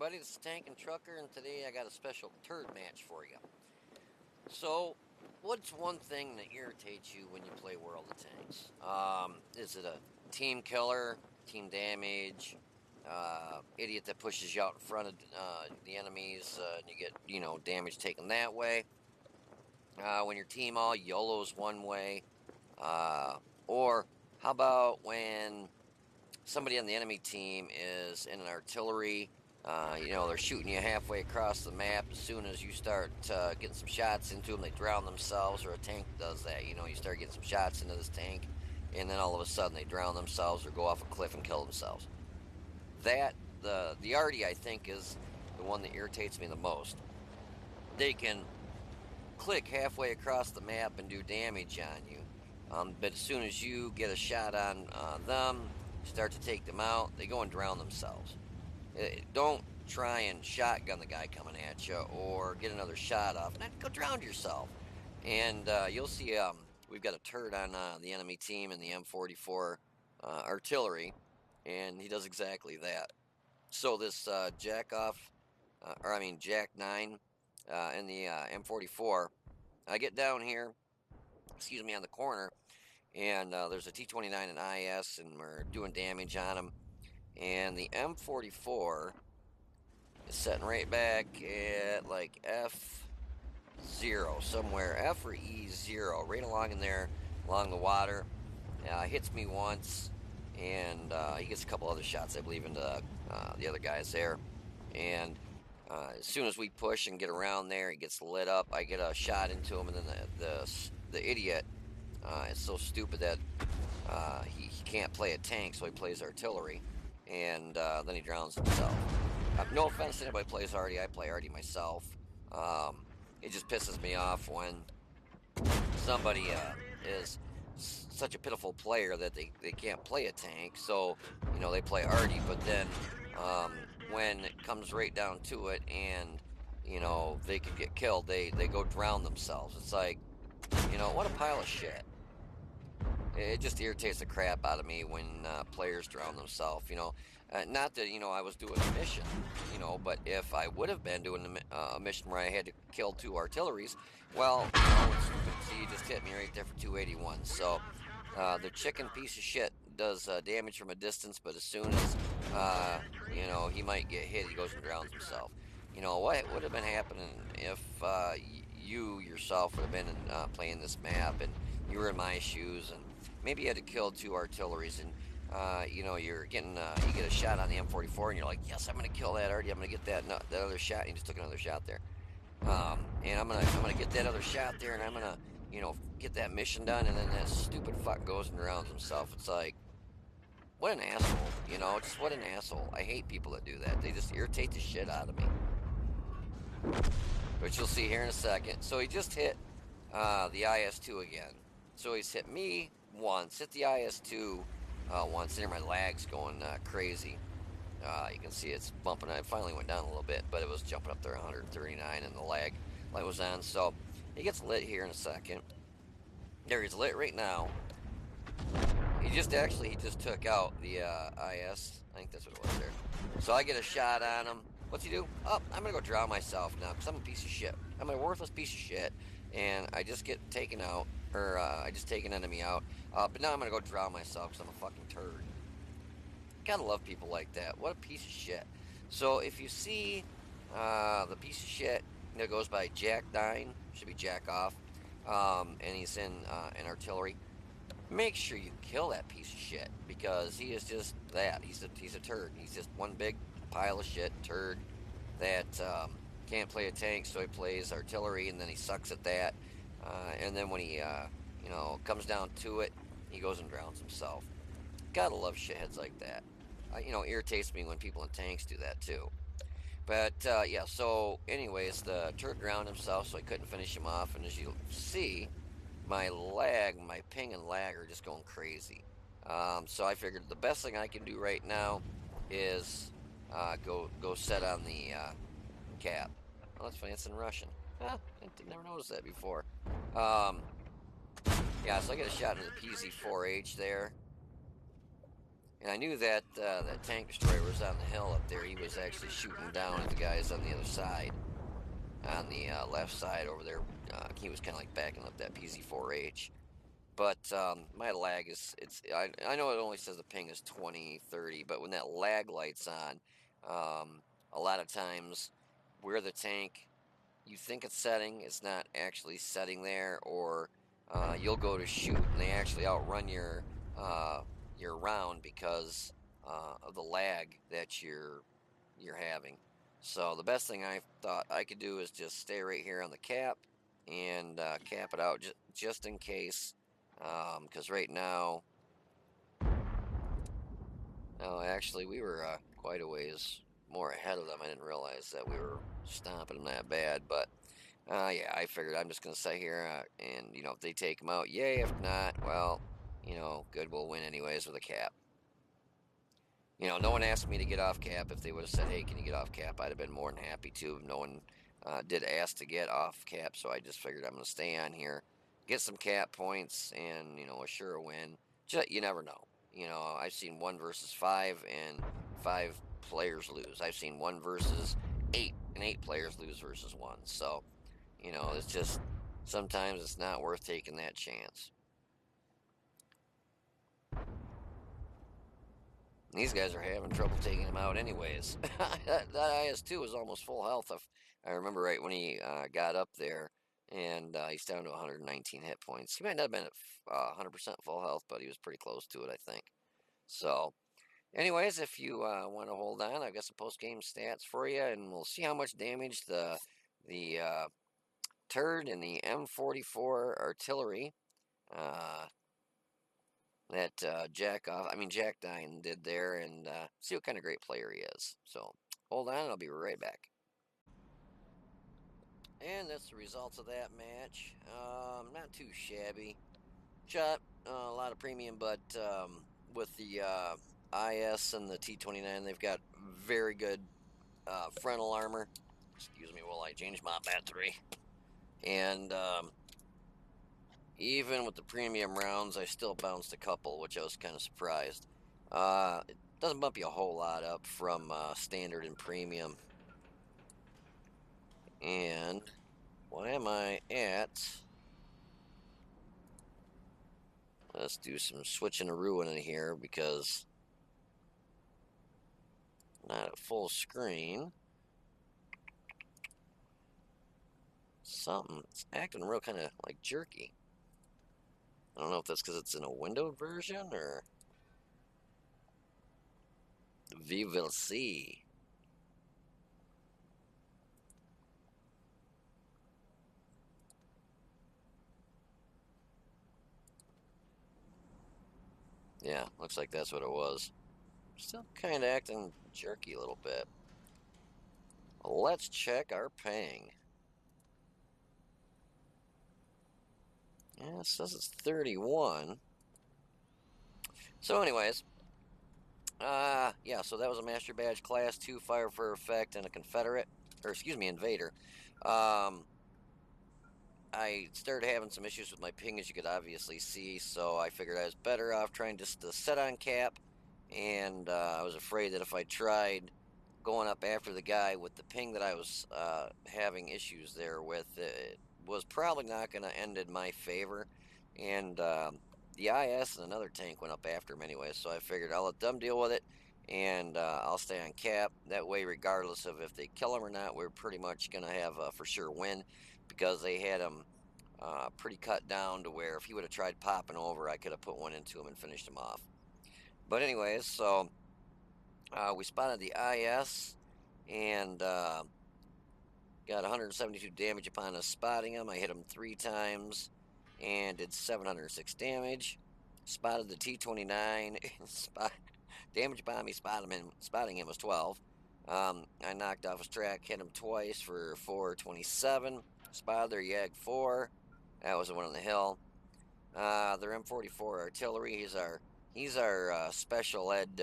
everybody, this is Tank and Trucker, and today I got a special turd match for you. So, what's one thing that irritates you when you play World of Tanks? Is it a team killer, team damage, idiot that pushes you out in front of the enemies, and you get, damage taken that way? When your team all YOLOs one way? Or how about when somebody on the enemy team is in an artillery? They're shooting you halfway across the map. As soon as you start getting some shots into them, they drown themselves, or a tank does that. You start getting some shots into this tank, and then all of a sudden they drown themselves or go off a cliff and kill themselves. The arty, I think, is the one that irritates me the most. They can click halfway across the map and do damage on you, but as soon as you get a shot on them, start to take them out, they go and drown themselves. Don't try and shotgun the guy coming at you or get another shot off. Go drown yourself. And you'll see we've got a turd on the enemy team in the M44 artillery, and he does exactly that. So this Jack 9 in the M44, I get down here, on the corner, and there's a T-29 and IS, and we're doing damage on him. And the M44 is setting right back at like F0 somewhere, F or E0, right along in there, along the water. Hits me once, and he gets a couple other shots, I believe, into the other guys there. And as soon as we push and get around there, he gets lit up. I get a shot into him, and then the idiot is so stupid that he can't play a tank, so he plays artillery, and then he drowns himself. No offense to anybody who plays arty. I play arty myself. It just pisses me off when somebody is such a pitiful player that they can't play a tank, so they play arty, but then when it comes right down to it and they can get killed, they go drown themselves. It's like, what a pile of shit. It just irritates the crap out of me when players drown themselves. Not that I was doing a mission, but if I would have been doing a mission where I had to kill 2 artilleries, well, see, you just hit me right there for 281. So the chicken piece of shit does damage from a distance, but as soon as he might get hit, he goes and drowns himself. What would have been happening if you yourself would have been playing this map, and you were in my shoes, and maybe you had to kill 2 artilleries, and you're getting you get a shot on the M44, and you're like, yes, I'm gonna kill that arty, I'm gonna get that other shot, and you just took another shot there, and I'm gonna get that other shot there, and I'm gonna get that mission done, and then that stupid fuck goes and drowns himself. It's like, what an asshole, just what an asshole. I hate people that do that. They just irritate the shit out of me. But you'll see here in a second. So he just hit the IS-2 again. So he's hit me once, hit the IS-2 once, and my lag's going crazy. You can see it's bumping. It finally went down a little bit, but it was jumping up there 139, and the lag light was on. So he gets lit here in a second. There, he's lit right now. He just took out the IS. I think that's what it was there. So I get a shot on him. What's he do? Oh, I'm going to go drown myself now, because I'm a piece of shit. I'm a worthless piece of shit, and I just get taken out, or I just take an enemy out. But now I'm going to go drown myself, because I'm a fucking turd. Gotta love people like that. What a piece of shit. So if you see the piece of shit that goes by Jack 9, should be Jack off, and he's in an artillery, make sure you kill that piece of shit, because he is just that. He's a turd. He's just one big pile of shit turd that can't play a tank, so he plays artillery, and then he sucks at that. And then when he comes down to it, he goes and drowns himself. Gotta love shitheads like that. Irritates me when people in tanks do that too. But yeah, so anyways, the turd drowned himself, so I couldn't finish him off, and as you see, my ping and lag are just going crazy. So I figured the best thing I can do right now is go set on the cap. Oh, that's funny. It's in Russian. I never noticed that before. Yeah, so I get a shot into the PZ4H there. And I knew that that tank destroyer was on the hill up there. He was actually shooting down at the guys on the other side, on the left side over there. He was kind of like backing up that PZ4H. But my lag is, I know it only says the ping is 20, 30, but when that lag light's on, a lot of times where the tank, you think it's setting, it's not actually setting there, or you'll go to shoot and they actually outrun your round because of the lag that you're having. So the best thing I thought I could do is just stay right here on the cap and cap it out just in case. Because right now, oh, actually, we were quite a ways more ahead of them. I didn't realize that we were stomping them that bad, but yeah, I figured I'm just gonna sit here and if they take them out, yay. If not, well, good, we'll win anyways with a cap. No one asked me to get off cap. If they would have said, "Hey, can you get off cap?" I'd have been more than happy to. No one did ask to get off cap, so I just figured I'm going to stay on here, get some cap points, and assure a win. You never know. I've seen 1 versus 5 and 5 players lose. I've seen 1 versus 8 and 8 players lose versus one. So it's just sometimes it's not worth taking that chance. These guys are having trouble taking him out anyways. that IS-2 was almost full health, if I remember right, when he got up there, and he's down to 119 hit points. He might not have been at 100% full health, but he was pretty close to it, I think. So, anyways, if you want to hold on, I've got some post-game stats for you, and we'll see how much damage the turd and the M44 artillery that Jack Dine did there, and see what kind of great player he is. So hold on, I'll be right back. And that's the results of that match. Not too shabby. Shot a lot of premium, but with the IS and the T29, they've got very good frontal armor. Excuse me while I change my battery. And even with the premium rounds, I still bounced a couple, which I was kind of surprised. It doesn't bump you a whole lot up from standard and premium. And why am I at? Let's do some switching and ruin in here because not at full screen. It's acting real kind of like jerky. I don't know if that's because it's in a windowed version or we will see. Yeah, looks like that's what it was. Still kind of acting jerky a little bit. Let's check our ping. Yeah, it says it's 31. So anyways, yeah, so that was a Master Badge Class 2 Fire for Effect and a Confederate, or excuse me, Invader. I started having some issues with my ping, as you could obviously see, so I figured I was better off trying just to set on cap, and I was afraid that if I tried going up after the guy with the ping that I was having issues there with, it was probably not going to end in my favor, and the IS and another tank went up after him anyway, so I figured I'll let them deal with it, and I'll stay on cap. That way, regardless of if they kill him or not, we're pretty much going to have a for sure win, because they had him pretty cut down to where if he would have tried popping over, I could have put one into him and finished him off. But anyways, so we spotted the IS and got 172 damage upon us spotting him. I hit him 3 times and did 706 damage. Spotted the T29 and damage upon me spotting him was 12. I knocked off his track, hit him twice for 427. Spotted their Yag 4. That was the one on the hill. Their M44 artillery. He's our special ed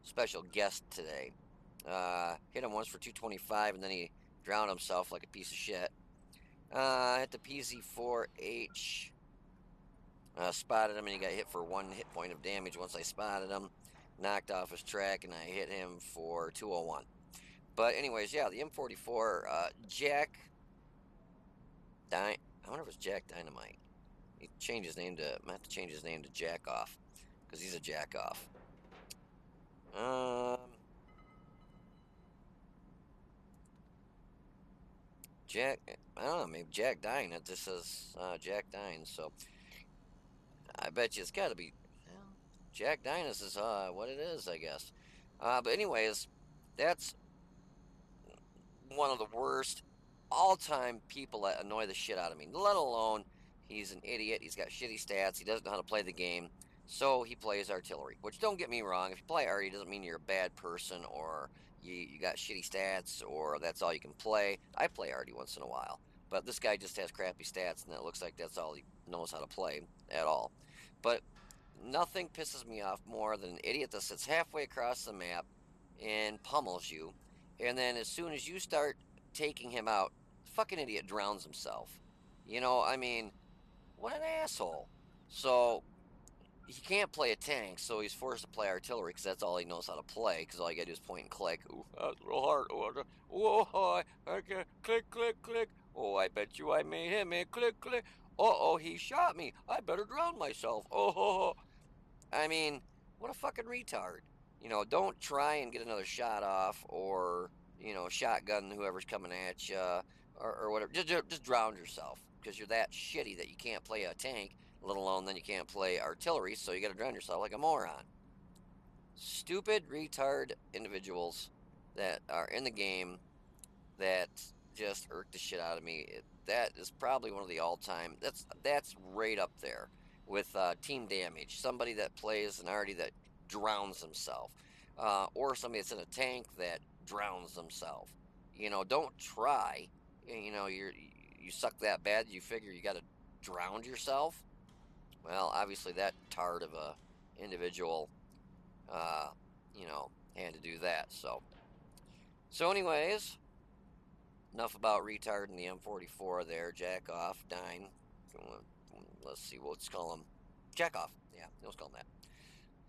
special guest today. Hit him once for 225, and then he drowned himself like a piece of shit. Hit the PZ4H Spotted him, and he got hit for 1 hit point of damage once I spotted him. Knocked off his track, and I hit him for 201. But anyways, yeah, the M44, Jack. I wonder if it's Jack Dynamite. He changed his name to. Might have to change his name to Jack Off, because he's a jack off. Jack. I don't know. Maybe Jack Dine. It just says Jack Dine. So I bet you it's got to be. Well, Jack Dines is what it is, I guess. But anyways, that's one of the worst all-time people that annoy the shit out of me. Let alone he's an idiot. He's got shitty stats. He doesn't know how to play the game. So he plays artillery. Which, don't get me wrong, if you play arty, doesn't mean you're a bad person or you got shitty stats or that's all you can play. I play arty once in a while. But this guy just has crappy stats, and it looks like that's all he knows how to play at all. But nothing pisses me off more than an idiot that sits halfway across the map and pummels you, and then as soon as you start taking him out, the fucking idiot drowns himself. I mean, what an asshole. So he can't play a tank, so he's forced to play artillery because that's all he knows how to play. Because all you gotta do is point and click. Ooh, that's real hard. I can click, click, click. Oh, I bet you I made him. And click, click. Oh, he shot me. I better drown myself. Oh. I mean, what a fucking retard. Don't try and get another shot off or, shotgun whoever's coming at you or whatever. Just drown yourself because you're that shitty that you can't play a tank, let alone then you can't play artillery, so you got to drown yourself like a moron. Stupid retard individuals that are in the game that just irked the shit out of me. That is probably one of the all-time. That's right up there with team damage. Somebody that plays an arty that drowns himself, or somebody that's in a tank that drowns themselves. Don't try. You suck that bad. You figure you got to drown yourself. Well, obviously that tard of a individual, uh, had to do that. Anyways, enough about retard in the M44 there. Jack off, dine. Let's see, let's call him Jack off. Yeah, let's call him that.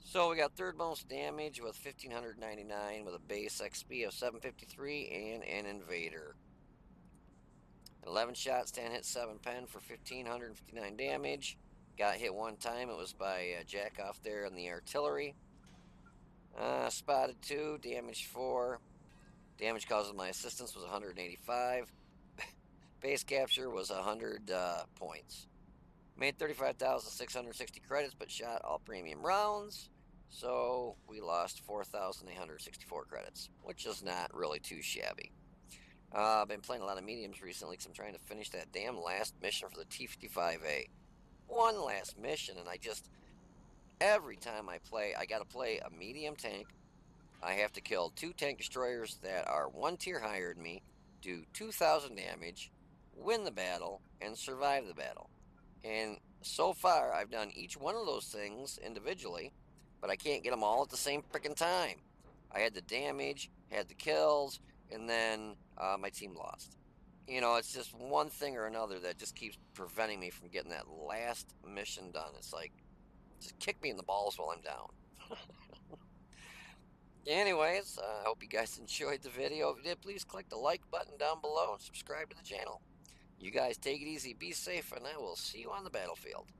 So we got third most damage with 1599 with a base XP of 753 and an invader. 11 shots, 10 hits, 7 pen for 1559 damage. Got hit one time. It was by Jack off there in the artillery. Spotted 2, damage 4. Damage caused with my assistance was 185. Base capture was 100 points. Made 35,660 credits, but shot all premium rounds. So we lost 4,864 credits, which is not really too shabby. I've been playing a lot of mediums recently because I'm trying to finish that damn last mission for the T-55A. One last mission, and every time I play, I gotta play a medium tank. I have to kill 2 tank destroyers that are 1 tier higher than me, do 2,000 damage, win the battle, and survive the battle. And so far, I've done each one of those things individually, but I can't get them all at the same freaking time. I had the damage, had the kills, and then my team lost. It's just one thing or another that just keeps preventing me from getting that last mission done. It's like, just kick me in the balls while I'm down. Anyways, I hope you guys enjoyed the video. If you did, please click the like button down below and subscribe to the channel. You guys take it easy, be safe, and I will see you on the battlefield.